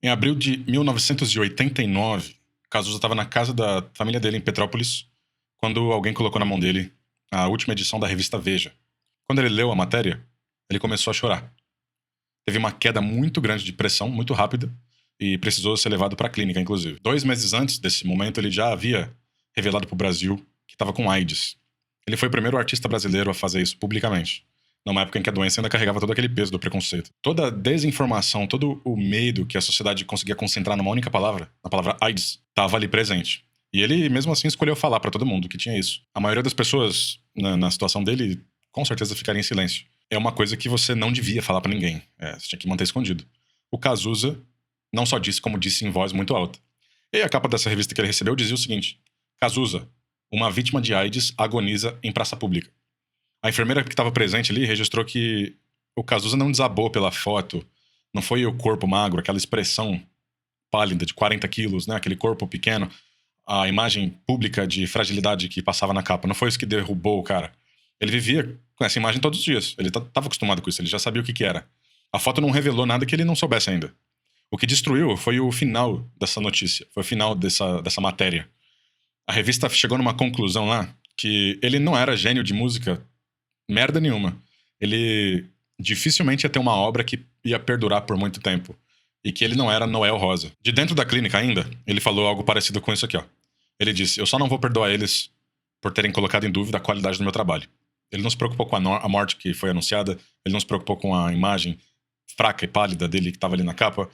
Em abril de 1989, Cazuza estava na casa da família dele em Petrópolis, quando alguém colocou na mão dele a última edição da revista Veja. Quando ele leu a matéria, ele começou a chorar. Teve uma queda muito grande de pressão, muito rápida, e precisou ser levado para a clínica, inclusive. 2 meses antes desse momento, ele já havia revelado para o Brasil que estava com AIDS. Ele foi o primeiro artista brasileiro a fazer isso publicamente, numa época em que a doença ainda carregava todo aquele peso do preconceito. Toda a desinformação, todo o medo que a sociedade conseguia concentrar numa única palavra, na palavra AIDS, estava ali presente. E ele, mesmo assim, escolheu falar para todo mundo que tinha isso. A maioria das pessoas, na situação dele, com certeza ficaria em silêncio. É uma coisa que você não devia falar para ninguém. Você tinha que manter escondido. O Cazuza não só disse, como disse em voz muito alta. E a capa dessa revista que ele recebeu dizia o seguinte: Cazuza, uma vítima de AIDS agoniza em praça pública. A enfermeira que estava presente ali registrou que o Cazuza não desabou pela foto, não foi o corpo magro, aquela expressão pálida de 40 quilos, né? Aquele corpo pequeno, a imagem pública de fragilidade que passava na capa. Não foi isso que derrubou o cara. Ele vivia com essa imagem todos os dias. Ele estava acostumado com isso, ele já sabia o que era. A foto não revelou nada que ele não soubesse ainda. O que destruiu foi o final dessa notícia, foi o final dessa matéria. A revista chegou numa conclusão lá que ele não era gênio de música merda nenhuma. Ele dificilmente ia ter uma obra que ia perdurar por muito tempo. E que ele não era Noel Rosa. De dentro da clínica ainda, ele falou algo parecido com isso aqui, ó. Ele disse: eu só não vou perdoar eles por terem colocado em dúvida a qualidade do meu trabalho. Ele não se preocupou com a morte que foi anunciada, ele não se preocupou com a imagem fraca e pálida dele que estava ali na capa.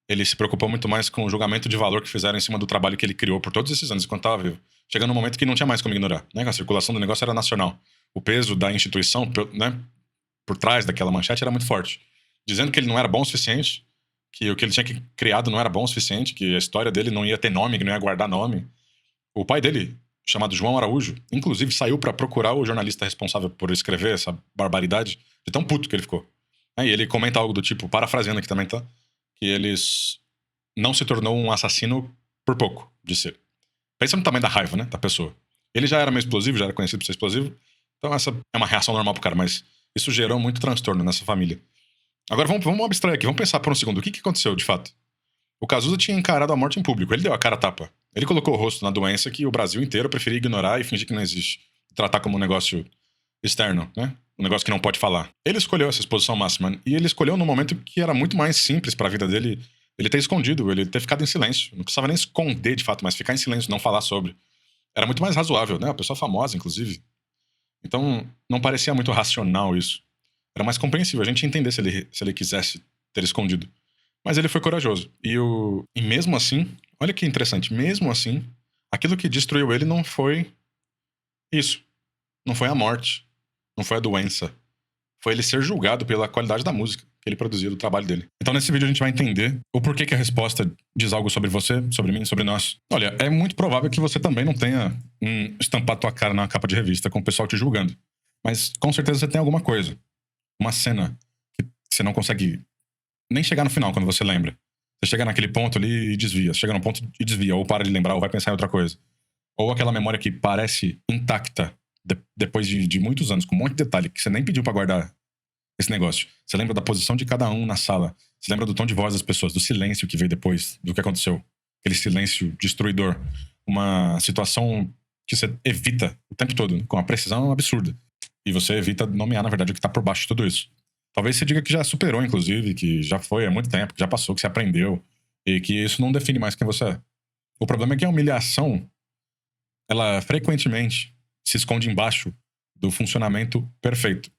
Ele se preocupou muito mais com o julgamento de valor que fizeram em cima do trabalho que ele criou por todos esses anos enquanto estava vivo. Chegando um momento que não tinha mais como ignorar, né? A circulação do negócio era nacional. O peso da instituição, né, por trás daquela manchete era muito forte. Dizendo que ele não era bom o suficiente, que o que ele tinha criado não era bom o suficiente, que a história dele não ia ter nome, que não ia guardar nome. O pai dele, chamado João Araújo, inclusive saiu para procurar o jornalista responsável por escrever essa barbaridade, de tão puto que ele ficou. E ele comenta algo do tipo, parafraseando aqui também, tá? Que eles não se tornou um assassino por pouco, disse ele. Pensa no tamanho da raiva, né, da pessoa. Ele já era meio explosivo, já era conhecido por ser explosivo, então essa é uma reação normal pro cara, mas isso gerou muito transtorno nessa família. Agora vamos abstrair aqui, vamos pensar por um segundo, o que aconteceu de fato? O Cazuza tinha encarado a morte em público, ele deu a cara a tapa. Ele colocou o rosto na doença que o Brasil inteiro preferia ignorar e fingir que não existe. Tratar como um negócio externo, né? Um negócio que não pode falar. Ele escolheu essa exposição máxima. E ele escolheu num momento que era muito mais simples pra vida dele ele ter escondido, ele ter ficado em silêncio. Não precisava nem esconder, de fato, mas ficar em silêncio, não falar sobre. Era muito mais razoável, né? Uma pessoa famosa, inclusive. Então, não parecia muito racional isso. Era mais compreensível a gente entender se ele quisesse ter escondido. Mas ele foi corajoso. E mesmo assim, olha que interessante, mesmo assim, aquilo que destruiu ele não foi isso. Não foi a morte. Não foi a doença. Foi ele ser julgado pela qualidade da música que ele produzia, do trabalho dele. Então nesse vídeo a gente vai entender o porquê que a resposta diz algo sobre você, sobre mim, sobre nós. Olha, é muito provável que você também não tenha estampado tua cara na capa de revista com o pessoal te julgando. Mas com certeza você tem alguma coisa. Uma cena que você não consegue nem chegar no final quando você lembra. Você chega naquele ponto ali e desvia. Você chega num ponto e desvia. Ou para de lembrar, ou vai pensar em outra coisa. Ou aquela memória que parece intacta depois de muitos anos, com um monte de detalhe, que você nem pediu pra guardar esse negócio. Você lembra da posição de cada um na sala. Você lembra do tom de voz das pessoas, do silêncio que veio depois, do que aconteceu. Aquele silêncio destruidor. Uma situação que você evita o tempo todo, com uma precisão absurda. E você evita nomear, na verdade, o que tá por baixo de tudo isso. Talvez você diga que já superou, inclusive, que já foi há muito tempo, que já passou, que você aprendeu, e que isso não define mais quem você é. O problema é que a humilhação, ela frequentemente se esconde embaixo do funcionamento perfeito.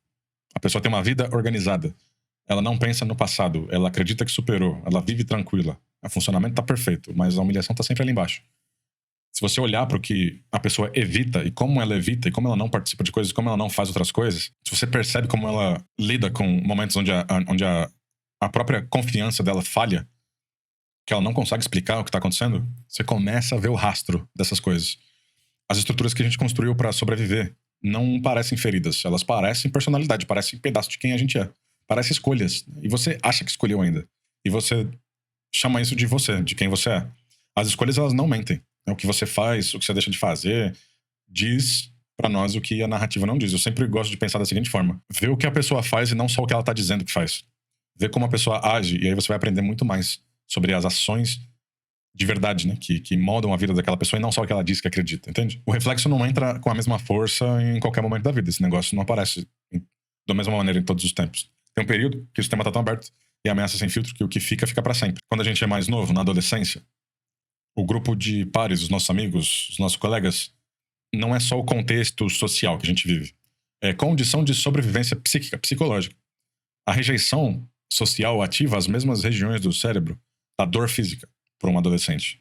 A pessoa tem uma vida organizada. Ela não pensa no passado. Ela acredita que superou. Ela vive tranquila. O funcionamento tá perfeito, mas a humilhação tá sempre ali embaixo. Se você olhar para o que a pessoa evita, e como ela evita, e como ela não participa de coisas, como ela não faz outras coisas, se você percebe como ela lida com momentos onde a própria confiança dela falha, que ela não consegue explicar o que tá acontecendo, você começa a ver o rastro dessas coisas. As estruturas que a gente construiu para sobreviver não parecem feridas. Elas parecem personalidade, parecem pedaço de quem a gente é. Parecem escolhas. E você acha que escolheu ainda. E você chama isso de você, de quem você é. As escolhas, elas não mentem. O que você faz, o que você deixa de fazer, diz pra nós o que a narrativa não diz. Eu sempre gosto de pensar da seguinte forma. Ver o que a pessoa faz e não só o que ela tá dizendo que faz. Ver como a pessoa age, e aí você vai aprender muito mais sobre as ações de verdade, né? Que moldam a vida daquela pessoa e não só o que ela diz que acredita, entende? O reflexo não entra com a mesma força em qualquer momento da vida. Esse negócio não aparece da mesma maneira em todos os tempos. Tem um período que o sistema tá tão aberto e ameaça sem filtro que o que fica, fica pra sempre. Quando a gente é mais novo, na adolescência, o grupo de pares, os nossos amigos, os nossos colegas, não é só o contexto social que a gente vive. É condição de sobrevivência psíquica, psicológica. A rejeição social ativa as mesmas regiões do cérebro da dor física para um adolescente.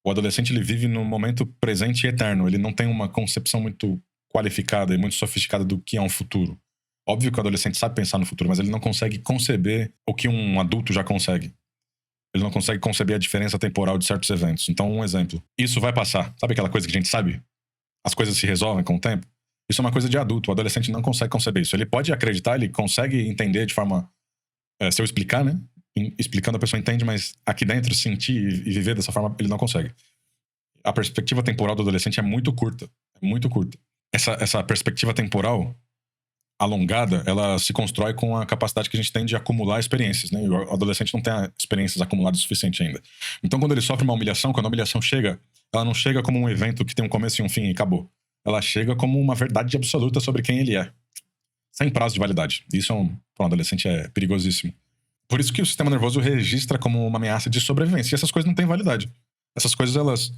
O adolescente, ele vive no momento presente e eterno. Ele não tem uma concepção muito qualificada e muito sofisticada do que é um futuro. Óbvio que o adolescente sabe pensar no futuro, mas ele não consegue conceber o que um adulto já consegue. Ele não consegue conceber a diferença temporal de certos eventos. Então, um exemplo. Isso vai passar. Sabe aquela coisa que a gente sabe? As coisas se resolvem com o tempo? Isso é uma coisa de adulto. O adolescente não consegue conceber isso. Ele pode acreditar, ele consegue entender de forma... se eu explicar, né? Explicando, a pessoa entende, mas aqui dentro, sentir e viver dessa forma, ele não consegue. A perspectiva temporal do adolescente é muito curta. É muito curta. Essa perspectiva temporal alongada, ela se constrói com a capacidade que a gente tem de acumular experiências, né? E o adolescente não tem experiências acumuladas o suficiente ainda. Então, quando ele sofre uma humilhação, quando a humilhação chega, ela não chega como um evento que tem um começo e um fim e acabou. Ela chega como uma verdade absoluta sobre quem ele é. Sem prazo de validade. Isso, para um adolescente, é perigosíssimo. Por isso que o sistema nervoso registra como uma ameaça de sobrevivência. E essas coisas não têm validade. Essas coisas, elas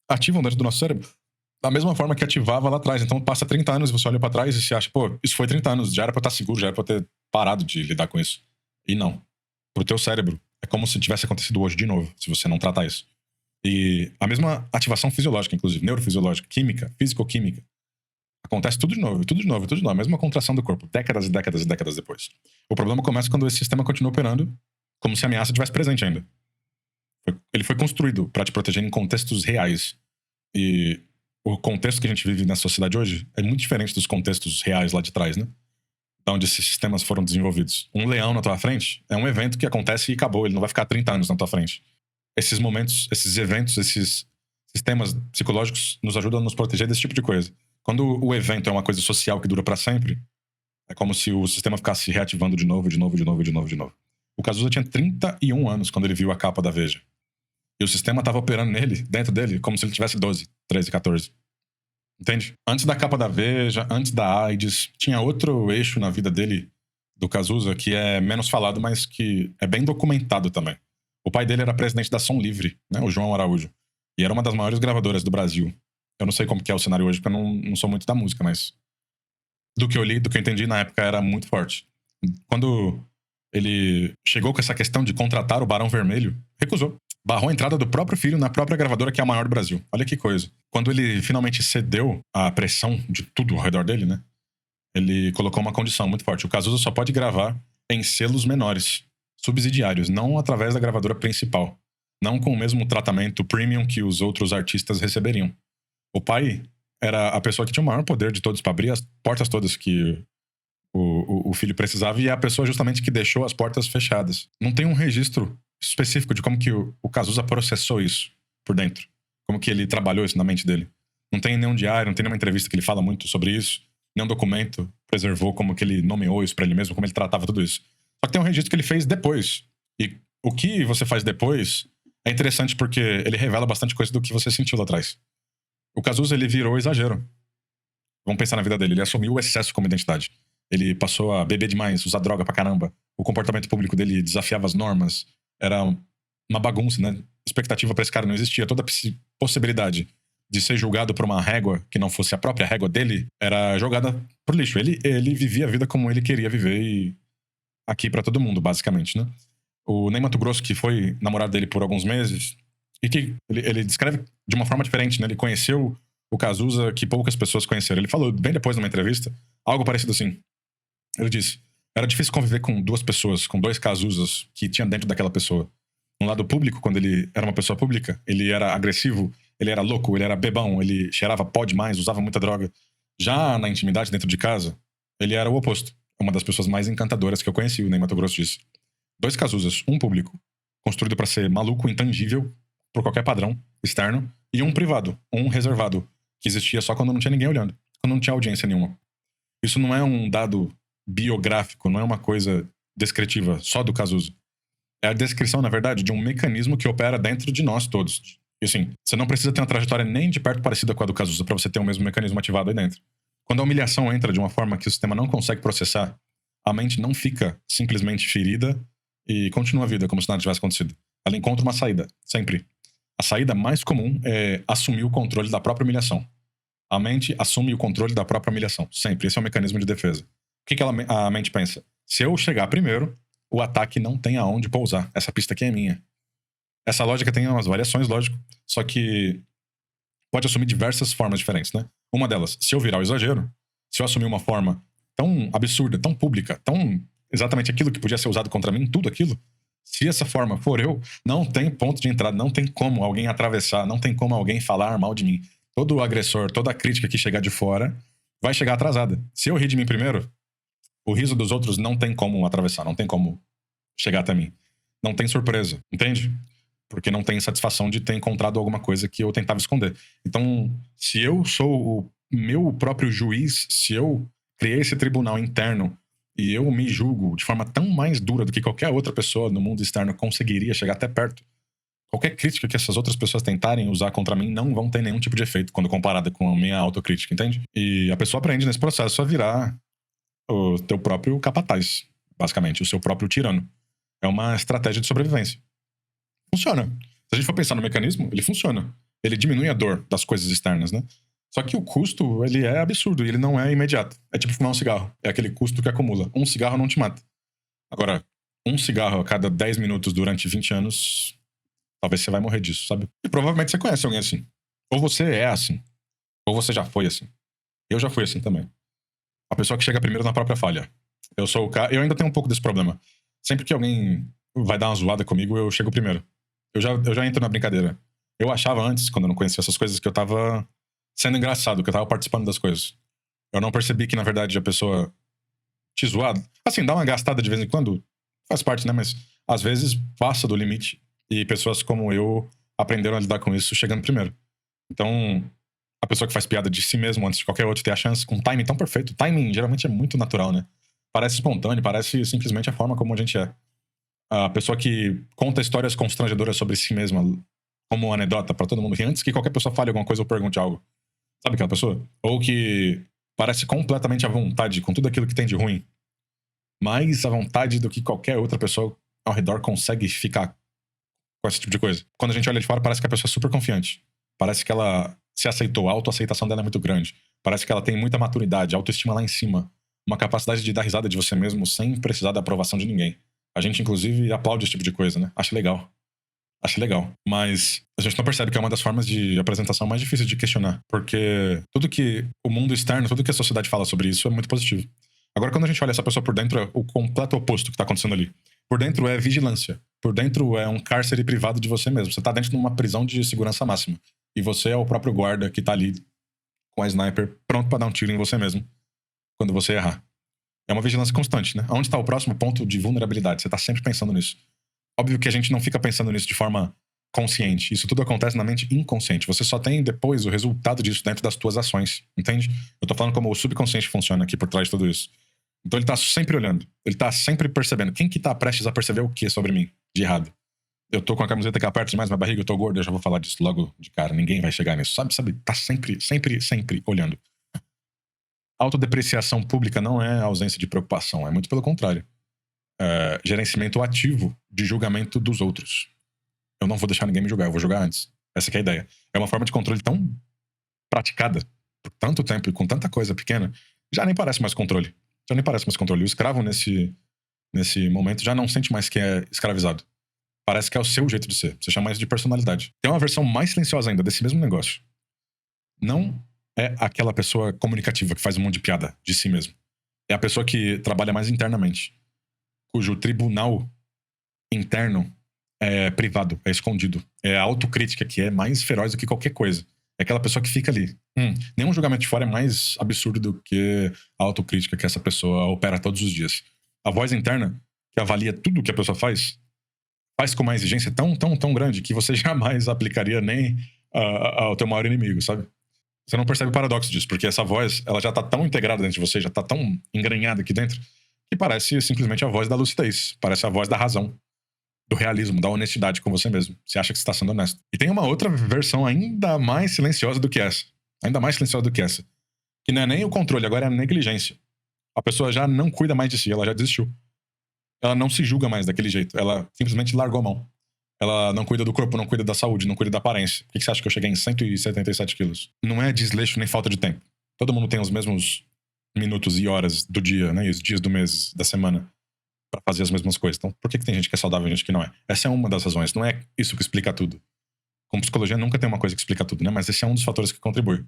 ativam dentro do nosso cérebro da mesma forma que ativava lá atrás. Então passa 30 anos e você olha pra trás e se acha, pô, isso foi 30 anos, já era pra eu estar seguro, já era pra eu ter parado de lidar com isso. E não. Pro teu cérebro, é como se tivesse acontecido hoje de novo, se você não tratar isso. E a mesma ativação fisiológica, inclusive, neurofisiológica, química, físico-química, acontece tudo de novo, tudo de novo, tudo de novo. A mesma contração do corpo, décadas e décadas e décadas depois. O problema começa quando esse sistema continua operando como se a ameaça estivesse presente ainda. Ele foi construído pra te proteger em contextos reais. E o contexto que a gente vive na sociedade hoje é muito diferente dos contextos reais lá de trás, né? Da onde esses sistemas foram desenvolvidos. Um leão na tua frente é um evento que acontece e acabou. Ele não vai ficar 30 anos na tua frente. Esses momentos, esses eventos, esses sistemas psicológicos nos ajudam a nos proteger desse tipo de coisa. Quando o evento é uma coisa social que dura pra sempre, é como se o sistema ficasse reativando de novo, de novo, de novo, de novo, de novo. O Cazuza tinha 31 anos quando ele viu a capa da Veja. E o sistema tava operando nele, dentro dele, como se ele tivesse 12, 13, 14. Entende? Antes da capa da Veja, antes da AIDS, tinha outro eixo na vida dele, do Cazuza, que é menos falado, mas que é bem documentado também. O pai dele era presidente da Som Livre, né, o João Araújo. E era uma das maiores gravadoras do Brasil. Eu não sei como que é o cenário hoje, porque eu não sou muito da música, mas do que eu li, do que eu entendi na época, era muito forte. Quando ele chegou com essa questão de contratar o Barão Vermelho, recusou. Barrou a entrada do próprio filho na própria gravadora, que é a maior do Brasil. Olha que coisa. Quando ele finalmente cedeu à pressão de tudo ao redor dele, né? Ele colocou uma condição muito forte. O Cazuza só pode gravar em selos menores, subsidiários, não através da gravadora principal. Não com o mesmo tratamento premium que os outros artistas receberiam. O pai era a pessoa que tinha o maior poder de todos para abrir as portas todas que o filho precisava, e é a pessoa justamente que deixou as portas fechadas. Não tem um registro específico de como que o Cazuza processou isso por dentro. Como que ele trabalhou isso na mente dele. Não tem nenhum diário, não tem nenhuma entrevista que ele fala muito sobre isso. Nenhum documento preservou como que ele nomeou isso pra ele mesmo, como ele tratava tudo isso. Só que tem um registro que ele fez depois. E o que você faz depois é interessante porque ele revela bastante coisa do que você sentiu lá atrás. O Cazuza, ele virou exagero. Vamos pensar na vida dele. Ele assumiu o excesso como identidade. Ele passou a beber demais, usar droga pra caramba. O comportamento público dele desafiava as normas. Era uma bagunça, né? Expectativa pra esse cara não existia. Toda possibilidade de ser julgado por uma régua que não fosse a própria régua dele era jogada pro lixo. Ele vivia a vida como ele queria viver e aqui pra todo mundo, basicamente, né? O Ney Matogrosso, que foi namorado dele por alguns meses, e que ele descreve de uma forma diferente, né? Ele conheceu o Cazuza que poucas pessoas conheceram. Ele falou bem depois numa entrevista algo parecido assim. Ele disse: era difícil conviver com duas pessoas, com dois Cazuzas que tinha dentro daquela pessoa. No lado público, quando ele era uma pessoa pública, ele era agressivo, ele era louco, ele era bebão, ele cheirava pó demais, usava muita droga. Já na intimidade, dentro de casa, ele era o oposto. Uma das pessoas mais encantadoras que eu conheci, o Ney Matogrosso disse. Dois Cazuzas, um público, construído pra ser maluco, intangível, por qualquer padrão externo, e um privado, um reservado, que existia só quando não tinha ninguém olhando, quando não tinha audiência nenhuma. Isso não é um dado biográfico, não é uma coisa descritiva só do Cazuza. É a descrição, na verdade, de um mecanismo que opera dentro de nós todos. E assim, você não precisa ter uma trajetória nem de perto parecida com a do Cazuza pra você ter o mesmo mecanismo ativado aí dentro. Quando a humilhação entra de uma forma que o sistema não consegue processar, a mente não fica simplesmente ferida e continua a vida como se nada tivesse acontecido. Ela encontra uma saída, sempre. A saída mais comum é assumir o controle da própria humilhação. A mente assume o controle da própria humilhação, sempre. Esse é o mecanismo de defesa. O que a mente pensa? Se eu chegar primeiro, o ataque não tem aonde pousar. Essa pista aqui é minha. Essa lógica tem umas variações, lógico, só que pode assumir diversas formas diferentes, né? Uma delas, se eu virar o exagero, se eu assumir uma forma tão absurda, tão pública, tão exatamente aquilo que podia ser usado contra mim, tudo aquilo, se essa forma for eu, não tem ponto de entrada, não tem como alguém atravessar, não tem como alguém falar mal de mim. Todo agressor, toda crítica que chegar de fora vai chegar atrasada. Se eu rir de mim primeiro, o riso dos outros não tem como atravessar, não tem como chegar até mim. Não tem surpresa, entende? Porque não tem satisfação de ter encontrado alguma coisa que eu tentava esconder. Então, se eu sou o meu próprio juiz, se eu criei esse tribunal interno e eu me julgo de forma tão mais dura do que qualquer outra pessoa no mundo externo conseguiria chegar até perto, qualquer crítica que essas outras pessoas tentarem usar contra mim não vão ter nenhum tipo de efeito quando comparada com a minha autocrítica, entende? E a pessoa aprende nesse processo a virar o teu próprio capataz, basicamente, o seu próprio tirano. É uma estratégia de sobrevivência. Funciona. Se a gente for pensar no mecanismo, ele funciona. Ele diminui a dor das coisas externas, né? Só que o custo, ele é absurdo e ele não é imediato. É tipo fumar um cigarro. É aquele custo que acumula. Um cigarro não te mata. Agora, um cigarro a cada 10 minutos durante 20 anos, talvez você vai morrer disso, sabe? E provavelmente você conhece alguém assim. Ou você é assim. Ou você já foi assim. Eu já fui assim também. A pessoa que chega primeiro na própria falha. Eu sou o cara... Eu ainda tenho um pouco desse problema. Sempre que alguém vai dar uma zoada comigo, eu chego primeiro. Eu já entro na brincadeira. Eu achava antes, quando eu não conhecia essas coisas, que eu tava sendo engraçado, que eu tava participando das coisas. Eu não percebi que, na verdade, a pessoa te zoar... Assim, dá uma gastada de vez em quando, faz parte, né? Mas, às vezes, passa do limite. E pessoas como eu aprenderam a lidar com isso chegando primeiro. Então, a pessoa que faz piada de si mesmo antes de qualquer outro ter a chance, com um timing tão perfeito. O timing, geralmente, é muito natural, né? Parece espontâneo, parece simplesmente a forma como a gente é. A pessoa que conta histórias constrangedoras sobre si mesma como anedota pra todo mundo rir antes que qualquer pessoa fale alguma coisa ou pergunte algo. Sabe aquela pessoa? Ou que parece completamente à vontade com tudo aquilo que tem de ruim. Mais à vontade do que qualquer outra pessoa ao redor consegue ficar com esse tipo de coisa. Quando a gente olha de fora, parece que a pessoa é super confiante. Parece que ela se aceitou. A autoaceitação dela é muito grande. Parece que ela tem muita maturidade, autoestima lá em cima. Uma capacidade de dar risada de você mesmo sem precisar da aprovação de ninguém. A gente, inclusive, aplaude esse tipo de coisa, né? Acho legal. Acho legal. Mas a gente não percebe que é uma das formas de apresentação mais difíceis de questionar. Porque tudo que o mundo externo, tudo que a sociedade fala sobre isso é muito positivo. Agora, quando a gente olha essa pessoa por dentro, é o completo oposto que tá acontecendo ali. Por dentro é vigilância. Por dentro é um cárcere privado de você mesmo. Você tá dentro de uma prisão de segurança máxima. E você é o próprio guarda que tá ali com a sniper pronto pra dar um tiro em você mesmo quando você errar. É uma vigilância constante, né? Onde está o próximo ponto de vulnerabilidade? Você tá sempre pensando nisso. Óbvio que a gente não fica pensando nisso de forma consciente. Isso tudo acontece na mente inconsciente. Você só tem depois o resultado disso dentro das tuas ações, entende? Eu tô falando como o subconsciente funciona aqui por trás de tudo isso. Então ele tá sempre olhando. Ele tá sempre percebendo. Quem que tá prestes a perceber o que sobre mim de errado? Eu tô com a camiseta que aperta demais minha barriga, eu tô gordo, eu já vou falar disso logo de cara. Ninguém vai chegar nisso. Sabe? Tá sempre olhando. Autodepreciação pública não é ausência de preocupação, é muito pelo contrário. É gerenciamento ativo de julgamento dos outros. Eu não vou deixar ninguém me julgar, eu vou julgar antes. Essa que é a ideia. É uma forma de controle tão praticada por tanto tempo e com tanta coisa pequena, já nem parece mais controle. Já nem parece mais controle. O escravo nesse momento já não sente mais que é escravizado. Parece que é o seu jeito de ser. Você chama isso de personalidade. Tem uma versão mais silenciosa ainda desse mesmo negócio. Não é aquela pessoa comunicativa que faz um monte de piada de si mesmo. É a pessoa que trabalha mais internamente, cujo tribunal interno é privado, é escondido. É a autocrítica que é mais feroz do que qualquer coisa. É aquela pessoa que fica ali. Nenhum julgamento de fora é mais absurdo do que a autocrítica que essa pessoa opera todos os dias. A voz interna, que avalia tudo que a pessoa faz com uma exigência tão grande que você jamais aplicaria nem ao teu maior inimigo, sabe? Você não percebe o paradoxo disso, porque essa voz, ela já tá tão integrada dentro de você, já tá tão engranhada aqui dentro, que parece simplesmente a voz da lucidez, parece a voz da razão. do realismo, da honestidade com você mesmo. Você acha que você está sendo honesto. E tem uma outra versão ainda mais silenciosa do que essa. Ainda mais silenciosa do que essa. Que não é nem o controle, agora é a negligência. A pessoa já não cuida mais de si, ela já desistiu. Ela não se julga mais daquele jeito. Ela simplesmente largou a mão. Ela não cuida do corpo, não cuida da saúde, não cuida da aparência. Por que você acha que eu cheguei em 177 quilos? Não é desleixo nem falta de tempo. Todo mundo tem os mesmos minutos e horas do dia, né? E os dias do mês, da semana, pra fazer as mesmas coisas. Então, por que tem gente que é saudável e gente que não é? Essa é uma das razões. Não é isso que explica tudo. Com psicologia nunca tem uma coisa que explica tudo, né? Mas esse é um dos fatores que contribui.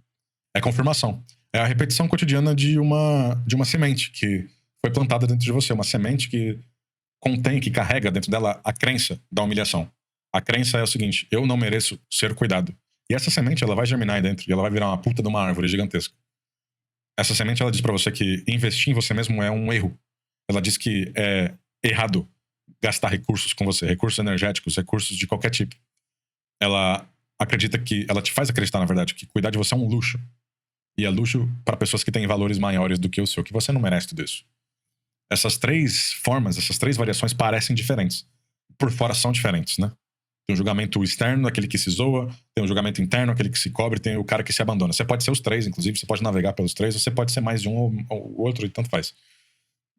É a confirmação. É a repetição cotidiana de uma semente que foi plantada dentro de você. Uma semente que contém, que carrega dentro dela a crença da humilhação. A crença é o seguinte: eu não mereço ser cuidado. E essa semente, ela vai germinar aí dentro e ela vai virar uma puta de uma árvore gigantesca. Essa semente, ela diz pra você que investir em você mesmo é um erro. Ela diz que é errado gastar recursos com você, recursos energéticos, recursos de qualquer tipo. Ela acredita que, ela te faz acreditar, na verdade, que cuidar de você é um luxo. E é luxo para pessoas que têm valores maiores do que o seu, que você não merece tudo isso. Essas três formas, essas três variações parecem diferentes. Por fora são diferentes, né? Tem um julgamento externo, aquele que se zoa. Tem um julgamento interno, aquele que se cobre. Tem o cara que se abandona. Você pode ser os três, inclusive. Você pode navegar pelos três. Ou você pode ser mais de um ou outro, e tanto faz.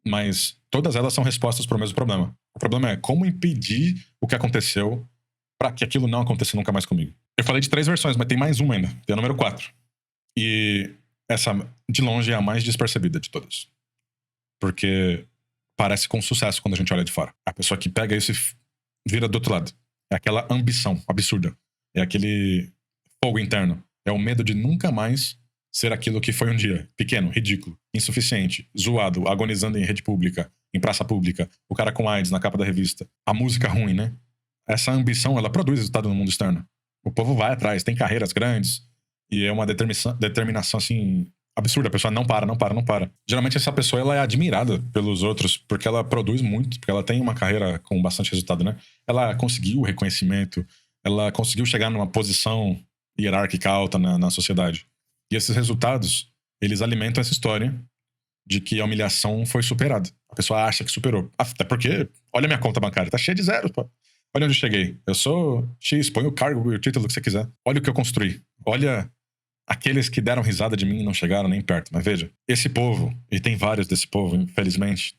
Mas todas elas são respostas para o mesmo problema. O problema é como impedir o que aconteceu para que aquilo não aconteça nunca mais comigo. Eu falei de 3 versões, mas tem mais uma ainda. Tem a número 4. E essa, de longe, é a mais despercebida de todas. Porque parece com sucesso quando a gente olha de fora. A pessoa que pega isso e vira do outro lado. É aquela ambição absurda. É aquele fogo interno. É o medo de nunca mais ser aquilo que foi um dia. Pequeno, ridículo, insuficiente, zoado, agonizando em rede pública, em praça pública, o cara com AIDS na capa da revista. A música ruim, né? Essa ambição, ela produz resultado no mundo externo. O povo vai atrás, tem carreiras grandes, e é uma determinação, assim, absurda. A pessoa não para. Geralmente essa pessoa, ela é admirada pelos outros porque ela produz muito, porque ela tem uma carreira com bastante resultado, né? Ela conseguiu reconhecimento, ela conseguiu chegar numa posição hierárquica alta na sociedade. E esses resultados, eles alimentam essa história de que a humilhação foi superada. A pessoa acha que superou. Até porque, olha a minha conta bancária, tá cheia de zeros, pô. Olha onde eu cheguei. Eu sou X, põe o cargo e o título que você quiser. Olha o que eu construí. Olha aqueles que deram risada de mim e não chegaram nem perto. Mas veja, esse povo, e tem vários desse povo, infelizmente.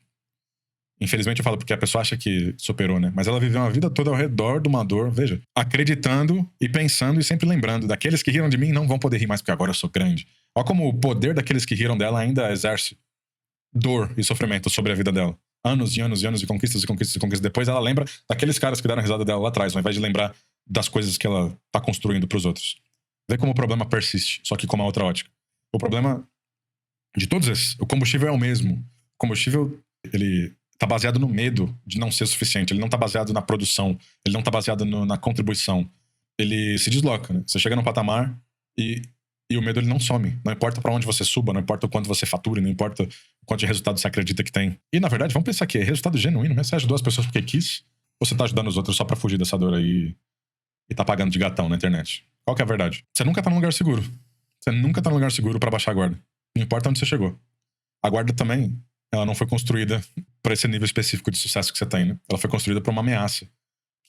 Infelizmente eu falo porque a pessoa acha que superou, né? Mas ela viveu uma vida toda ao redor de uma dor, veja, acreditando e pensando e sempre lembrando. Daqueles que riram de mim não vão poder rir mais porque agora eu sou grande. Olha como o poder daqueles que riram dela ainda exerce dor e sofrimento sobre a vida dela. Anos e anos e anos de conquistas e conquistas e conquistas. Depois ela lembra daqueles caras que deram risada dela lá atrás, ao invés de lembrar das coisas que ela tá construindo pros outros. Vê como o problema persiste, só que com uma outra ótica. O problema de todos esses, o combustível é o mesmo. O combustível, ele tá baseado no medo de não ser suficiente. Ele não tá baseado na produção. Ele não tá baseado na contribuição. Ele se desloca, né? Você chega num patamar e o medo, ele não some. Não importa pra onde você suba, não importa o quanto você fature, não importa o quanto de resultado você acredita que tem. E, na verdade, vamos pensar que é resultado genuíno, né? Você ajudou as pessoas porque quis, ou você tá ajudando os outros só pra fugir dessa dor aí e tá pagando de gatão na internet? Qual que é a verdade? Você nunca tá num lugar seguro. Você nunca tá num lugar seguro pra baixar a guarda. Não importa onde você chegou. A guarda também, ela não foi construída pra esse nível específico de sucesso que você tem, né? Ela foi construída pra uma ameaça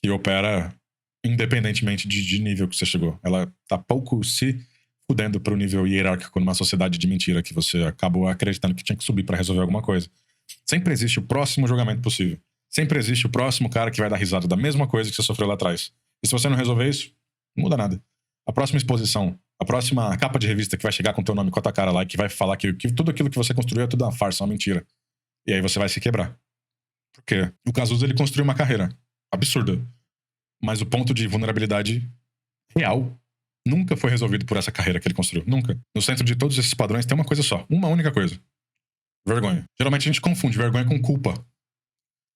que opera independentemente de nível que você chegou. Ela tá pouco se fudendo pro nível hierárquico numa sociedade de mentira que você acabou acreditando que tinha que subir pra resolver alguma coisa. Sempre existe o próximo julgamento possível. Sempre existe o próximo cara que vai dar risada da mesma coisa que você sofreu lá atrás. E se você não resolver isso, não muda nada. A próxima exposição, a próxima capa de revista que vai chegar com teu nome, com a tua cara lá, e que vai falar que tudo aquilo que você construiu é tudo uma farsa, uma mentira. E aí você vai se quebrar. Por quê? O Cazuza, ele construiu uma carreira absurda. Mas o ponto de vulnerabilidade real nunca foi resolvido por essa carreira que ele construiu. Nunca. No centro de todos esses padrões tem uma coisa só. Uma única coisa. Vergonha. Geralmente a gente confunde vergonha com culpa.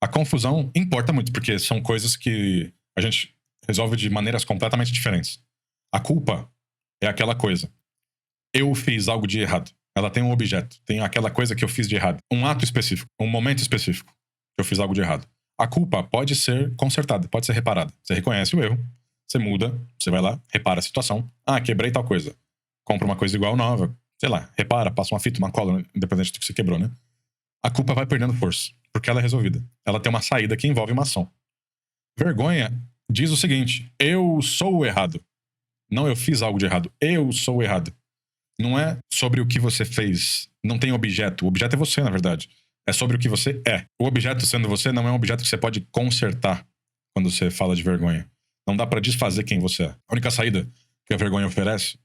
A confusão importa muito, porque são coisas que a gente resolve de maneiras completamente diferentes. A culpa é aquela coisa. Eu fiz algo de errado. Ela tem um objeto. Tem aquela coisa que eu fiz de errado. Um ato específico. Um momento específico. Que eu fiz algo de errado. A culpa pode ser consertada. Pode ser reparada. Você reconhece o erro. Você muda. Você vai lá. Repara a situação. Ah, quebrei tal coisa. Compra uma coisa igual nova. Sei lá. Repara. Passa uma fita, uma cola. Independente do que você quebrou, né? A culpa vai perdendo força. Porque ela é resolvida. Ela tem uma saída que envolve uma ação. Vergonha diz o seguinte: eu sou o errado. Não eu fiz algo de errado. Eu sou o errado. Não é sobre o que você fez. Não tem objeto. O objeto é você, na verdade. É sobre o que você é. O objeto sendo você não é um objeto que você pode consertar quando você fala de vergonha. Não dá pra desfazer quem você é. A única saída que a vergonha oferece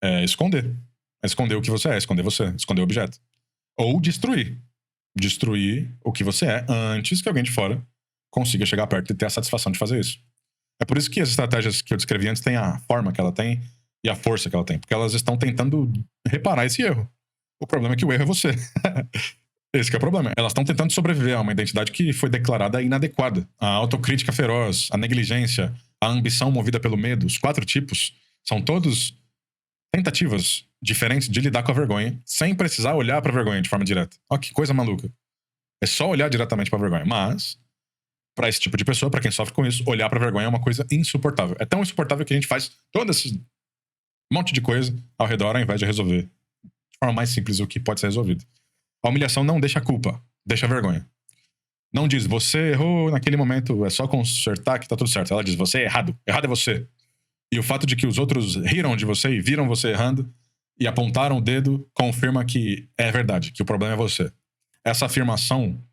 é esconder. É esconder o que você é, esconder você, esconder o objeto. Ou destruir. Destruir o que você é antes que alguém de fora consiga chegar perto e ter a satisfação de fazer isso. É por isso que as estratégias que eu descrevi antes têm a forma que ela tem e a força que ela tem. Porque elas estão tentando reparar esse erro. O problema é que o erro é você. Esse que é o problema. Elas estão tentando sobreviver a uma identidade que foi declarada inadequada. A autocrítica feroz, a negligência, a ambição movida pelo medo, os 4 tipos, são todos tentativas diferentes de lidar com a vergonha sem precisar olhar pra vergonha de forma direta. Ó, que coisa maluca. É só olhar diretamente pra vergonha. Mas, pra esse tipo de pessoa, pra quem sofre com isso, olhar pra vergonha é uma coisa insuportável. É tão insuportável que a gente faz todo esse monte de coisa ao redor ao invés de resolver de forma mais simples o que pode ser resolvido. A humilhação não deixa a culpa, deixa a vergonha. Não diz, você errou naquele momento, é só consertar que tá tudo certo. Ela diz, você é errado, errado é você. E o fato de que os outros riram de você e viram você errando e apontaram o dedo confirma que é verdade, que o problema é você. Essa afirmação,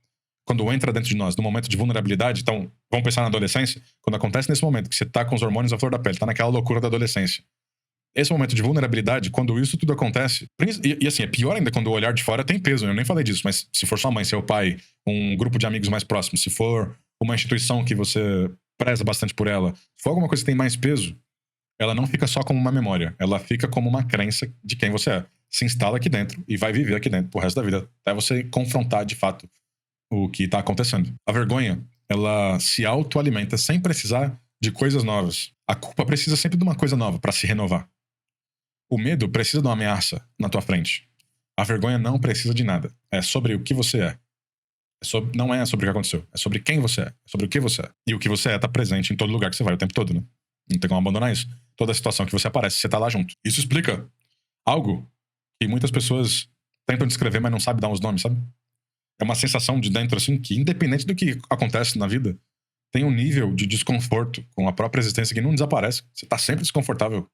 quando entra dentro de nós, no momento de vulnerabilidade, então, vamos pensar na adolescência, quando acontece nesse momento, que você tá com os hormônios à flor da pele, tá naquela loucura da adolescência. Esse momento de vulnerabilidade, quando isso tudo acontece, e assim, é pior ainda quando o olhar de fora tem peso, eu nem falei disso, mas se for sua mãe, seu pai, um grupo de amigos mais próximos, se for uma instituição que você preza bastante por ela, se for alguma coisa que tem mais peso, ela não fica só como uma memória, ela fica como uma crença de quem você é. Se instala aqui dentro e vai viver aqui dentro pro resto da vida, até você confrontar de fato o que tá acontecendo. A vergonha, ela se autoalimenta sem precisar de coisas novas. A culpa precisa sempre de uma coisa nova pra se renovar. O medo precisa de uma ameaça na tua frente. A vergonha não precisa de nada. É sobre o que você é. Não é sobre o que aconteceu. É sobre quem você é. É sobre o que você é. E o que você é tá presente em todo lugar que você vai o tempo todo, né? Não tem como abandonar isso. Toda situação que você aparece, você tá lá junto. Isso explica algo que muitas pessoas tentam descrever, mas não sabem dar os nomes, sabe? É uma sensação de dentro, assim, que independente do que acontece na vida, tem um nível de desconforto com a própria existência que não desaparece. Você tá sempre desconfortável.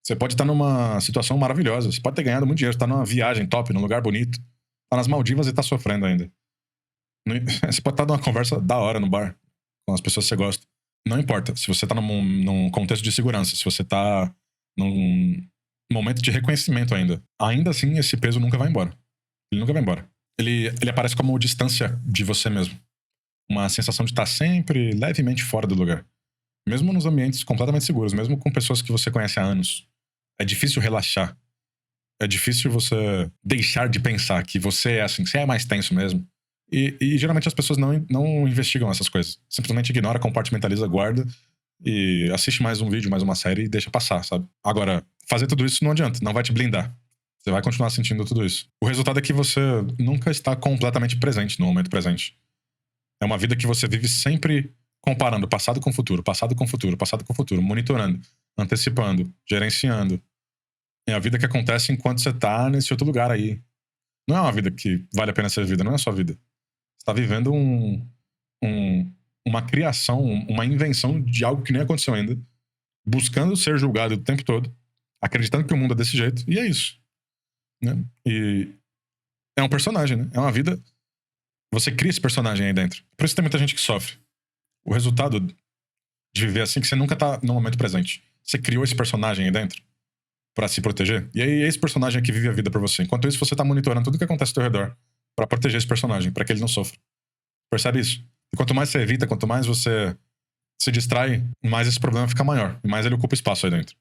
Você pode estar numa situação maravilhosa. Você pode ter ganhado muito dinheiro, tá numa viagem top, num lugar bonito. Tá nas Maldivas e tá sofrendo ainda. Você pode estar numa conversa da hora no bar, com as pessoas que você gosta. Não importa se você tá num contexto de segurança, se você tá num momento de reconhecimento ainda. Ainda assim, esse peso nunca vai embora. Ele nunca vai embora. Ele aparece como distância de você mesmo. Uma sensação de estar sempre levemente fora do lugar. Mesmo nos ambientes completamente seguros, mesmo com pessoas que você conhece há anos. É difícil relaxar. É difícil você deixar de pensar que você é assim, você é mais tenso mesmo. E geralmente as pessoas não investigam essas coisas. Simplesmente ignora, compartimentaliza, guarda e assiste mais um vídeo, mais uma série e deixa passar, sabe? Agora, fazer tudo isso não adianta, não vai te blindar. Você vai continuar sentindo tudo isso. O resultado é que você nunca está completamente presente no momento presente. É uma vida que você vive sempre comparando passado com futuro, passado com futuro, passado com futuro, monitorando, antecipando, gerenciando. É a vida que acontece enquanto você tá nesse outro lugar aí. Não é uma vida que vale a pena ser vivida, não é a sua vida. Você tá vivendo uma criação, uma invenção de algo que nem aconteceu ainda, buscando ser julgado o tempo todo, acreditando que o mundo é desse jeito, e é isso. Né? E é um personagem, né? É uma vida. Você cria esse personagem aí dentro. Por isso tem muita gente que sofre. O resultado de viver assim é que você nunca tá no momento presente. Você criou esse personagem aí dentro pra se proteger. E aí é esse personagem que vive a vida pra você. Enquanto isso, você tá monitorando tudo que acontece ao teu redor pra proteger esse personagem, pra que ele não sofra. Percebe isso? E quanto mais você evita, quanto mais você se distrai, mais esse problema fica maior. E mais ele ocupa espaço aí dentro.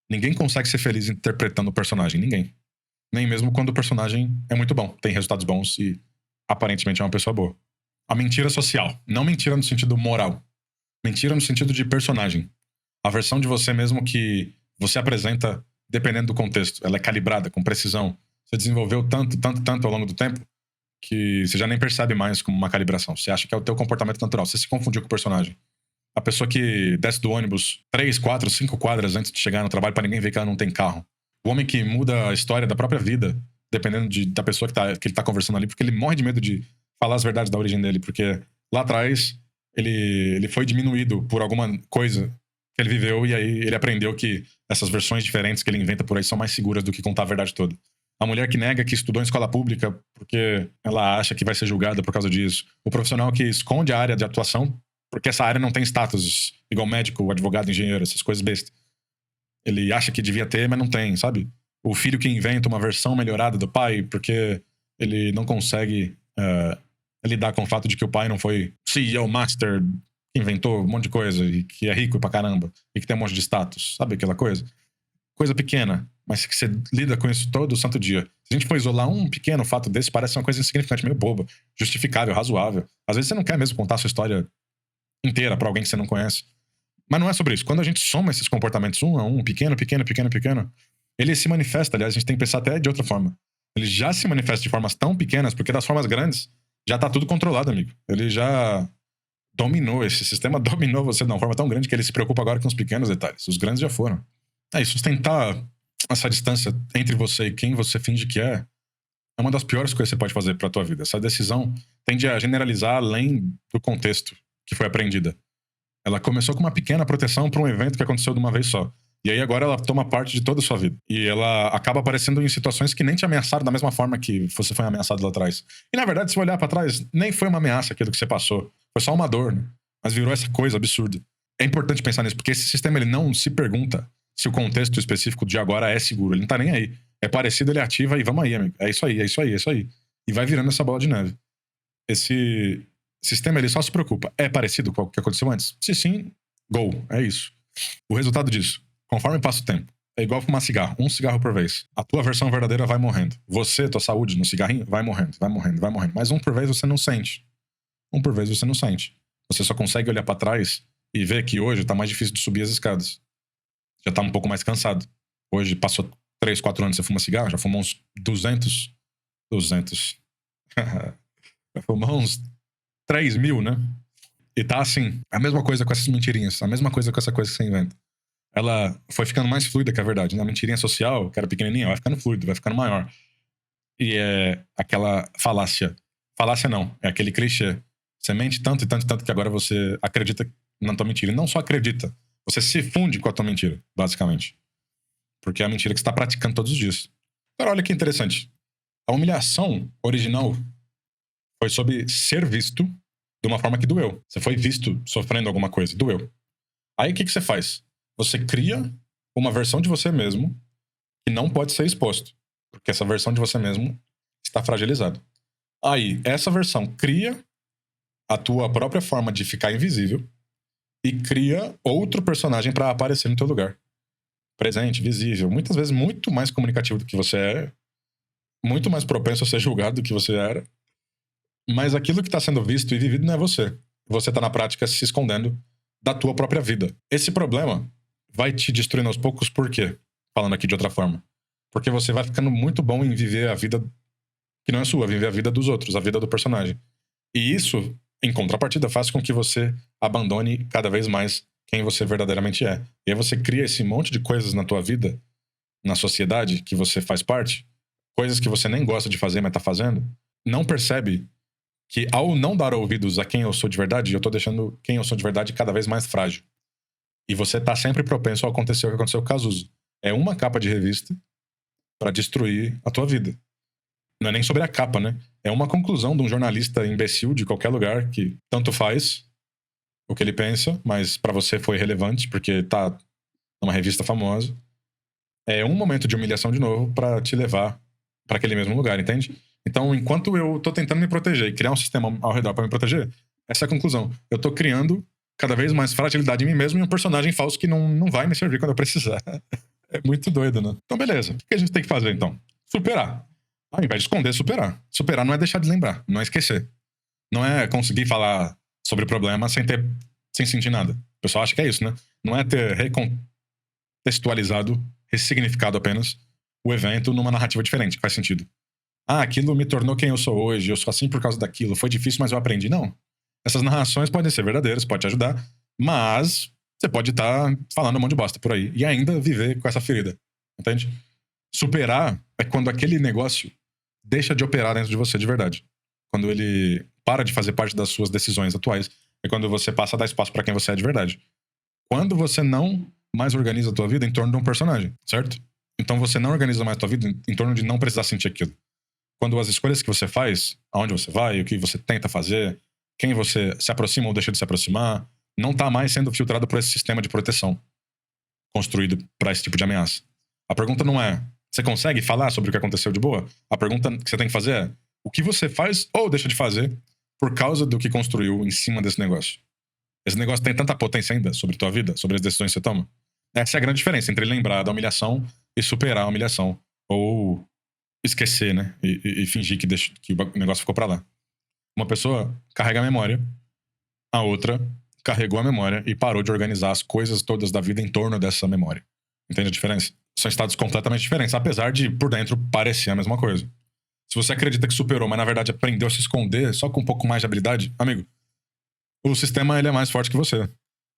Ninguém consegue ser feliz interpretando o personagem. Ninguém. Nem mesmo quando o personagem é muito bom, tem resultados bons e aparentemente é uma pessoa boa. A mentira social. Não mentira no sentido moral. Mentira no sentido de personagem. A versão de você mesmo que você apresenta dependendo do contexto. Ela é calibrada, com precisão. Você desenvolveu tanto ao longo do tempo que você já nem percebe mais como uma calibração. Você acha que é o teu comportamento natural. Você se confundiu com o personagem. A pessoa que desce do ônibus 3, 4, 5 quadras antes de chegar no trabalho pra ninguém ver que ela não tem carro. O homem que muda a história da própria vida, dependendo da pessoa que ele tá conversando ali, porque ele morre de medo de falar as verdades da origem dele, porque lá atrás ele foi diminuído por alguma coisa que ele viveu e aí ele aprendeu que essas versões diferentes que ele inventa por aí são mais seguras do que contar a verdade toda. A mulher que nega que estudou em escola pública porque ela acha que vai ser julgada por causa disso. O profissional que esconde a área de atuação porque essa área não tem status igual médico, advogado, engenheiro, essas coisas bestas. Ele acha que devia ter, mas não tem, sabe? O filho que inventa uma versão melhorada do pai porque ele não consegue lidar com o fato de que o pai não foi CEO Master, que inventou um monte de coisa e que é rico pra caramba e que tem um monte de status, sabe aquela coisa? Coisa pequena, mas que você lida com isso todo santo dia. Se a gente for isolar um pequeno fato desse, parece uma coisa insignificante, meio boba, justificável, razoável. Às vezes você não quer mesmo contar a sua história inteira pra alguém que você não conhece. Mas não é sobre isso. Quando a gente soma esses comportamentos um a um, pequeno, ele se manifesta, aliás, a gente tem que pensar até de outra forma. Ele já se manifesta de formas tão pequenas, porque das formas grandes já tá tudo controlado, amigo. Ele já dominou, esse sistema dominou você de uma forma tão grande que ele se preocupa agora com os pequenos detalhes. Os grandes já foram. Sustentar essa distância entre você e quem você finge que é uma das piores coisas que você pode fazer pra tua vida. Essa decisão tende a generalizar além do contexto que foi aprendida. Ela começou com uma pequena proteção pra um evento que aconteceu de uma vez só. E aí agora ela toma parte de toda a sua vida. E ela acaba aparecendo em situações que nem te ameaçaram da mesma forma que você foi ameaçado lá atrás. E na verdade, se olhar pra trás, nem foi uma ameaça aquilo que você passou. Foi só uma dor, né? Mas virou essa coisa absurda. É importante pensar nisso, porque esse sistema ele não se pergunta se o contexto específico de agora é seguro. Ele não tá nem aí. É parecido, ele ativa e vamos aí, amigo. É isso aí, é isso aí, é isso aí. E vai virando essa bola de neve. Esse sistema ele só se preocupa. É parecido com o que aconteceu antes? Se sim, go. É isso. O resultado disso, conforme passa o tempo, é igual fumar cigarro. Um cigarro por vez. A tua versão verdadeira vai morrendo. Você, tua saúde no cigarrinho, vai morrendo, vai morrendo, vai morrendo. Mas um por vez você não sente. Um por vez você não sente. Você só consegue olhar pra trás e ver que hoje tá mais difícil de subir as escadas. Já tá um pouco mais cansado. Hoje passou 3, 4 anos, você fuma cigarro, já fumou uns 200. Já fumou uns 3.000, né? E tá assim, a mesma coisa com essas mentirinhas, a mesma coisa com essa coisa que você inventa. Ela foi ficando mais fluida que a verdade, né? A mentirinha social, que era pequenininha, vai ficando fluido, vai ficando maior. E é aquela falácia. Falácia não, é aquele clichê. Você mente tanto e tanto e tanto que agora você acredita na tua mentira. E não só acredita, você se funde com a tua mentira, basicamente. Porque é a mentira que você tá praticando todos os dias. Agora, olha que interessante. A humilhação original foi sobre ser visto de uma forma que doeu. Você foi visto sofrendo alguma coisa, doeu. Aí o que você faz? Você cria uma versão de você mesmo que não pode ser exposto. Porque essa versão de você mesmo está fragilizada. Aí, essa versão cria a tua própria forma de ficar invisível e cria outro personagem pra aparecer no teu lugar. Presente, visível, muitas vezes muito mais comunicativo do que você é, muito mais propenso a ser julgado do que você era. Mas aquilo que tá sendo visto e vivido não é você. Você tá na prática se escondendo da tua própria vida. Esse problema vai te destruindo aos poucos, por quê? Falando aqui de outra forma. Porque você vai ficando muito bom em viver a vida que não é sua, viver a vida dos outros, a vida do personagem. E isso, em contrapartida, faz com que você abandone cada vez mais quem você verdadeiramente é. E aí você cria esse monte de coisas na tua vida, na sociedade, que você faz parte, coisas que você nem gosta de fazer, mas tá fazendo, não percebe que ao não dar ouvidos a quem eu sou de verdade, eu tô deixando quem eu sou de verdade cada vez mais frágil. E você tá sempre propenso a acontecer o que aconteceu com o Cazuza. É uma capa de revista pra destruir a tua vida. Não é nem sobre a capa, né? É uma conclusão de um jornalista imbecil de qualquer lugar que tanto faz o que ele pensa, mas pra você foi relevante porque tá numa revista famosa. É um momento de humilhação de novo pra te levar pra aquele mesmo lugar, entende? Então, enquanto eu tô tentando me proteger e criar um sistema ao redor pra me proteger, essa é a conclusão. Eu tô criando cada vez mais fragilidade em mim mesmo e um personagem falso que não vai me servir quando eu precisar. É muito doido, né? Então, beleza. O que a gente tem que fazer, então? Superar. Ao invés de esconder, superar. Superar não é deixar de lembrar, não é esquecer. Não é conseguir falar sobre o problema sem sentir nada. O pessoal acha que é isso, né? Não é ter recontextualizado, ressignificado apenas o evento numa narrativa diferente, que faz sentido. Ah, aquilo me tornou quem eu sou hoje, eu sou assim por causa daquilo, foi difícil, mas eu aprendi. Não. Essas narrações podem ser verdadeiras, pode te ajudar, mas você pode estar falando um monte de bosta por aí e ainda viver com essa ferida. Entende? Superar é quando aquele negócio deixa de operar dentro de você de verdade. Quando ele para de fazer parte das suas decisões atuais. é quando você passa a dar espaço pra quem você é de verdade. Quando você não mais organiza a tua vida em torno de um personagem, certo? Então você não organiza mais a tua vida em torno de não precisar sentir aquilo. Quando as escolhas que você faz, aonde você vai, o que você tenta fazer, quem você se aproxima ou deixa de se aproximar, não tá mais sendo filtrado por esse sistema de proteção construído pra esse tipo de ameaça. A pergunta não é, você consegue falar sobre o que aconteceu de boa? A pergunta que você tem que fazer é, o que você faz ou deixa de fazer por causa do que construiu em cima desse negócio? Esse negócio tem tanta potência ainda sobre tua vida, sobre as decisões que você toma? Essa é a grande diferença entre lembrar da humilhação e superar a humilhação. Ou esquecer, né? E fingir que o negócio ficou pra lá. Uma pessoa carrega a memória, a outra carregou a memória e parou de organizar as coisas todas da vida em torno dessa memória. Entende a diferença? São estados completamente diferentes, apesar de, por dentro, parecer a mesma coisa. Se você acredita que superou, mas na verdade aprendeu a se esconder só com um pouco mais de habilidade, amigo, o sistema ele é mais forte que você.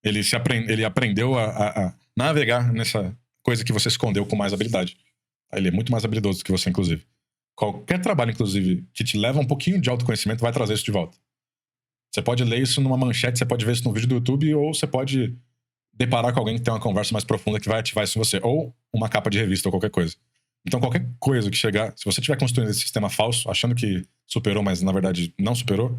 Ele aprendeu a navegar nessa coisa que você escondeu com mais habilidade. Ele é muito mais habilidoso que você, inclusive. Qualquer trabalho, inclusive, que te leva um pouquinho de autoconhecimento vai trazer isso de volta. Você pode ler isso numa manchete, você pode ver isso num vídeo do YouTube, ou você pode deparar com alguém que tem uma conversa mais profunda que vai ativar isso em você. Ou uma capa de revista ou qualquer coisa. Então, qualquer coisa que chegar, se você estiver construindo esse sistema falso, achando que superou, mas na verdade não superou,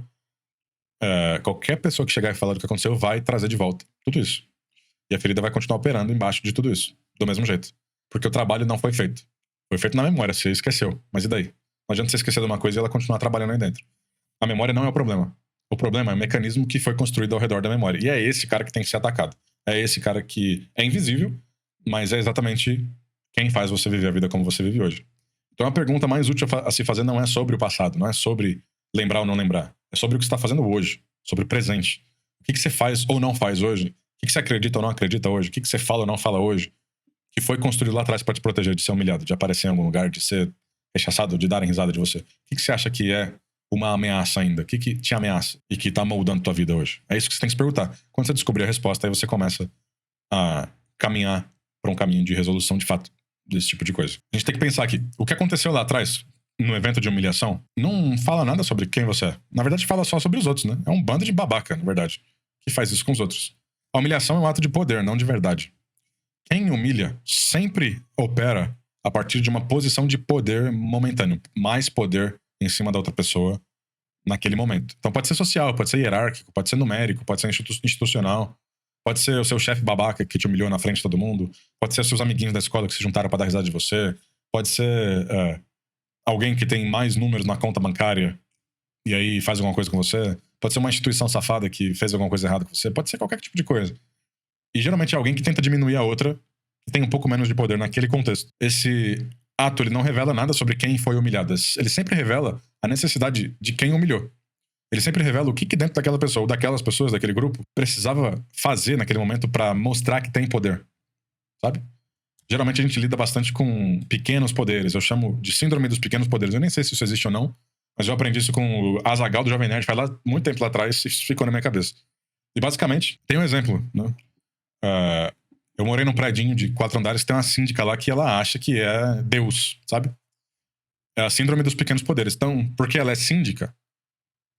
qualquer pessoa que chegar e falar do que aconteceu vai trazer de volta tudo isso. E a ferida vai continuar operando embaixo de tudo isso, do mesmo jeito. Porque o trabalho não foi feito. Foi feito na memória, você esqueceu. Mas e daí? Não adianta você esquecer de uma coisa e ela continuar trabalhando aí dentro. A memória não é o problema. O problema é o mecanismo que foi construído ao redor da memória. E é esse cara que tem que ser atacado. É esse cara que é invisível, mas é exatamente quem faz você viver a vida como você vive hoje. Então a pergunta mais útil a se fazer não é sobre o passado, não é sobre lembrar ou não lembrar. É sobre o que você está fazendo hoje, sobre o presente. O que você faz ou não faz hoje? O que você acredita ou não acredita hoje? O que você fala ou não fala hoje? Que foi construído lá atrás para te proteger de ser humilhado, de aparecer em algum lugar, de ser rechaçado, de darem risada de você. O que você acha que é uma ameaça ainda? O que te ameaça e que tá moldando tua vida hoje? É isso que você tem que se perguntar. Quando você descobrir a resposta, aí você começa a caminhar para um caminho de resolução de fato desse tipo de coisa. A gente tem que pensar aqui, o que aconteceu lá atrás, no evento de humilhação, não fala nada sobre quem você é. Na verdade, fala só sobre os outros, né? É um bando de babaca, na verdade, que faz isso com os outros. A humilhação é um ato de poder, não de verdade. Quem humilha sempre opera a partir de uma posição de poder momentâneo. Mais poder em cima da outra pessoa naquele momento. Então pode ser social, pode ser hierárquico, pode ser numérico, pode ser institucional, pode ser o seu chefe babaca que te humilhou na frente de todo mundo, pode ser os seus amiguinhos da escola que se juntaram pra dar risada de você, pode ser alguém que tem mais números na conta bancária e aí faz alguma coisa com você, pode ser uma instituição safada que fez alguma coisa errada com você, pode ser qualquer tipo de coisa. E geralmente é alguém que tenta diminuir a outra, que tem um pouco menos de poder naquele contexto. Esse ato, ele não revela nada sobre quem foi humilhado. Ele sempre revela a necessidade de quem humilhou. Ele sempre revela o que dentro daquela pessoa, ou daquelas pessoas, daquele grupo, precisava fazer naquele momento pra mostrar que tem poder. Sabe? Geralmente a gente lida bastante com pequenos poderes. Eu chamo de síndrome dos pequenos poderes. Eu nem sei se isso existe ou não, mas eu aprendi isso com o Azaghal do Jovem Nerd, faz lá muito tempo lá atrás, e isso ficou na minha cabeça. E basicamente, tem um exemplo, né? Eu morei num predinho de 4 andares que tem uma síndica lá que ela acha que é Deus, sabe? É a síndrome dos pequenos poderes. Então, porque ela é síndica,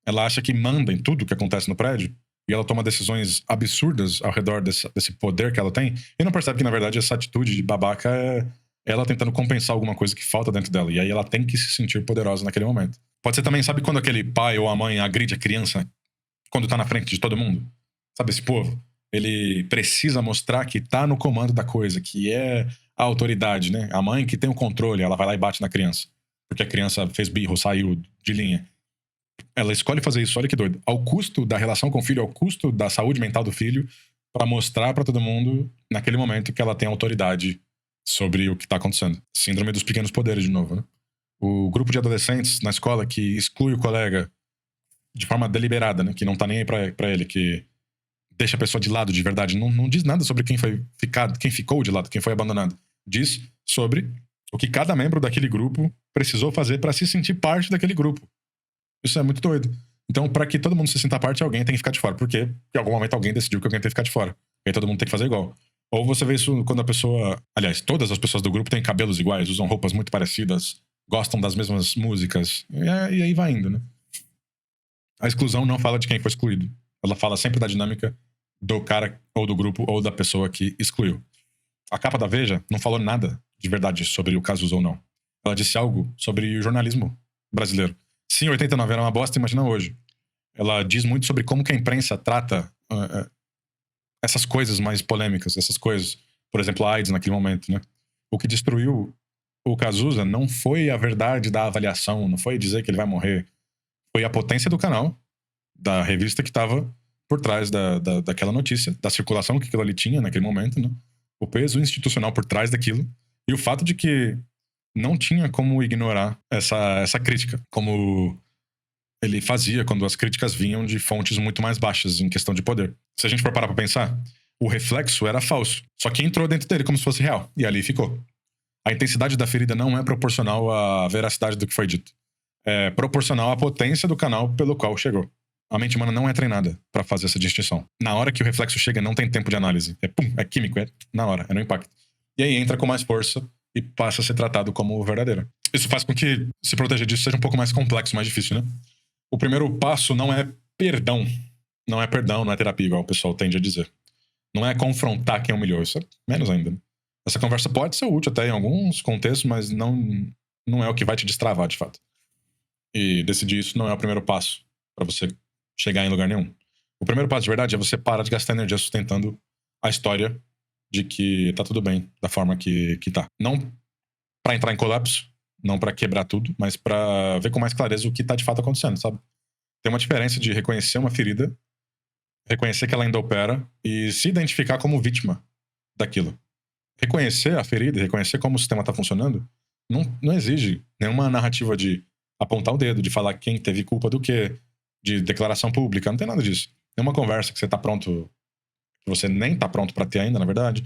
ela acha que manda em tudo que acontece no prédio e ela toma decisões absurdas ao redor desse poder que ela tem e não percebe que, na verdade, essa atitude de babaca é ela tentando compensar alguma coisa que falta dentro dela. E aí ela tem que se sentir poderosa naquele momento. Pode ser também, sabe quando aquele pai ou a mãe agride a criança quando tá na frente de todo mundo? Sabe esse povo? Ele precisa mostrar que tá no comando da coisa, que é a autoridade, né? A mãe que tem o controle, ela vai lá e bate na criança. Porque a criança fez birro, saiu de linha. Ela escolhe fazer isso, olha que doido. Ao custo da relação com o filho, ao custo da saúde mental do filho, pra mostrar pra todo mundo, naquele momento, que ela tem autoridade sobre o que tá acontecendo. Síndrome dos pequenos poderes, de novo, né? O grupo de adolescentes na escola que exclui o colega de forma deliberada, né? Que não tá nem aí pra ele, que deixa a pessoa de lado de verdade. Não diz nada sobre quem ficou de lado, quem foi abandonado. Diz sobre o que cada membro daquele grupo precisou fazer pra se sentir parte daquele grupo. Isso é muito doido. Então, pra que todo mundo se sinta parte, alguém tem que ficar de fora. Por quê? Porque em algum momento alguém decidiu que alguém tem que ficar de fora. E aí todo mundo tem que fazer igual. Ou você vê isso quando a pessoa... Aliás, todas as pessoas do grupo têm cabelos iguais, usam roupas muito parecidas, gostam das mesmas músicas. E aí vai indo, né? A exclusão não fala de quem foi excluído. Ela fala sempre da dinâmica do cara ou do grupo ou da pessoa que excluiu. A capa da Veja não falou nada de verdade sobre o Cazuza ou não. Ela disse algo sobre o jornalismo brasileiro. Sim, 89 era uma bosta, imagina hoje. Ela diz muito sobre como que a imprensa trata essas coisas mais polêmicas, essas coisas. Por exemplo, a AIDS naquele momento, né? O que destruiu o Cazuza não foi a verdade da avaliação, não foi dizer que ele vai morrer. Foi a potência do canal, da revista que estava por trás daquela notícia, da circulação que aquilo ali tinha naquele momento, né? O peso institucional por trás daquilo e o fato de que não tinha como ignorar essa crítica, como ele fazia quando as críticas vinham de fontes muito mais baixas em questão de poder. Se a gente for parar pra pensar, o reflexo era falso, só que entrou dentro dele como se fosse real, e ali ficou. A intensidade da ferida não é proporcional à veracidade do que foi dito. É proporcional à potência do canal pelo qual chegou. A mente humana não é treinada pra fazer essa distinção. Na hora que o reflexo chega, não tem tempo de análise. É pum, é químico, é na hora, é no impacto. E aí entra com mais força e passa a ser tratado como verdadeiro. Isso faz com que se proteger disso seja um pouco mais complexo, mais difícil, né? O primeiro passo não é perdão. Não é perdão, não é terapia, igual o pessoal tende a dizer. Não é confrontar quem humilhou, isso é menos ainda. Né? Essa conversa pode ser útil até em alguns contextos, mas não é o que vai te destravar, de fato. E decidir isso não é o primeiro passo pra você chegar em lugar nenhum. O primeiro passo de verdade é você parar de gastar energia sustentando a história de que tá tudo bem da forma que tá. Não pra entrar em colapso, não pra quebrar tudo, mas pra ver com mais clareza o que tá de fato acontecendo, sabe? Tem uma diferença de reconhecer uma ferida, reconhecer que ela ainda opera e se identificar como vítima daquilo. Reconhecer a ferida, reconhecer como o sistema tá funcionando, não exige nenhuma narrativa de apontar o dedo, de falar quem teve culpa do quê, de declaração pública, não tem nada disso. Nenhuma conversa que você tá pronto, que você nem tá pronto pra ter ainda, na verdade.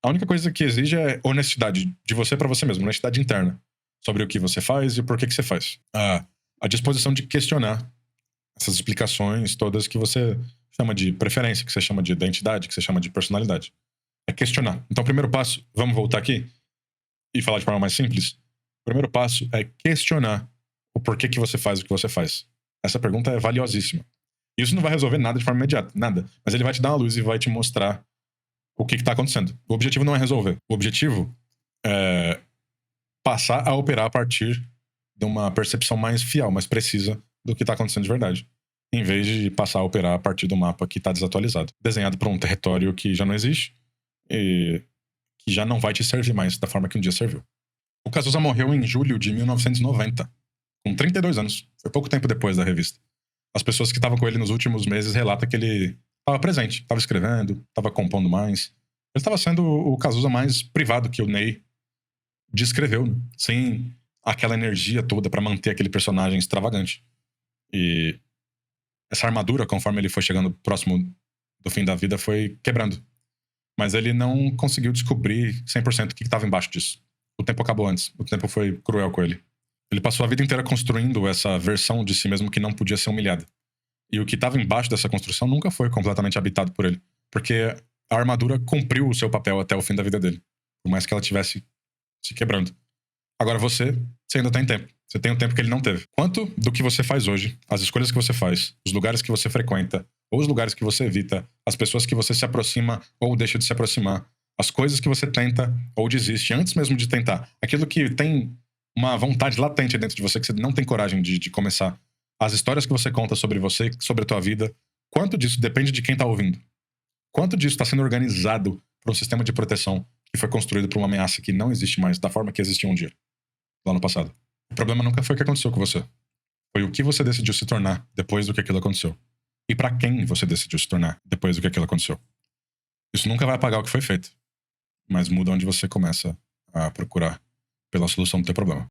A única coisa que exige é honestidade de você pra você mesmo, honestidade interna sobre o que você faz e por que você faz. A disposição de questionar essas explicações todas que você chama de preferência, que você chama de identidade, que você chama de personalidade. É questionar. Então, o primeiro passo, vamos voltar aqui e falar de forma mais simples. O primeiro passo é questionar o porquê que você faz o que você faz. Essa pergunta é valiosíssima. Isso não vai resolver nada de forma imediata, nada. Mas ele vai te dar uma luz e vai te mostrar o que tá acontecendo. O objetivo não é resolver. O objetivo é passar a operar a partir de uma percepção mais fiel, mais precisa do que tá acontecendo de verdade. Em vez de passar a operar a partir do mapa que tá desatualizado. Desenhado para um território que já não existe e que já não vai te servir mais da forma que um dia serviu. O Cazuza morreu em julho de 1990, com 32 anos. Foi pouco tempo depois da revista. As pessoas que estavam com ele nos últimos meses relatam que ele estava presente, estava escrevendo, estava compondo mais. Ele estava sendo o Cazuza mais privado que o Ney descreveu, né? Sem aquela energia toda para manter aquele personagem extravagante. E essa armadura, conforme ele foi chegando próximo do fim da vida, foi quebrando. Mas ele não conseguiu descobrir 100% o que estava embaixo disso. O tempo acabou antes. O tempo foi cruel com ele. Ele passou a vida inteira construindo essa versão de si mesmo que não podia ser humilhada. E o que estava embaixo dessa construção nunca foi completamente habitado por ele. Porque a armadura cumpriu o seu papel até o fim da vida dele. Por mais que ela tivesse se quebrando. Agora você ainda tem tempo. Você tem o tempo que ele não teve. Quanto do que você faz hoje, as escolhas que você faz, os lugares que você frequenta, ou os lugares que você evita, as pessoas que você se aproxima ou deixa de se aproximar, as coisas que você tenta ou desiste antes mesmo de tentar, aquilo que tem uma vontade latente dentro de você que você não tem coragem de começar, as histórias que você conta sobre você, sobre a tua vida, quanto disso depende de quem tá ouvindo? Quanto disso está sendo organizado por um sistema de proteção que foi construído por uma ameaça que não existe mais da forma que existia um dia, lá no passado? O problema nunca foi o que aconteceu com você. Foi o que você decidiu se tornar depois do que aquilo aconteceu. E pra quem você decidiu se tornar depois do que aquilo aconteceu. Isso nunca vai apagar o que foi feito. Mas muda onde você começa a procurar pela solução do teu problema.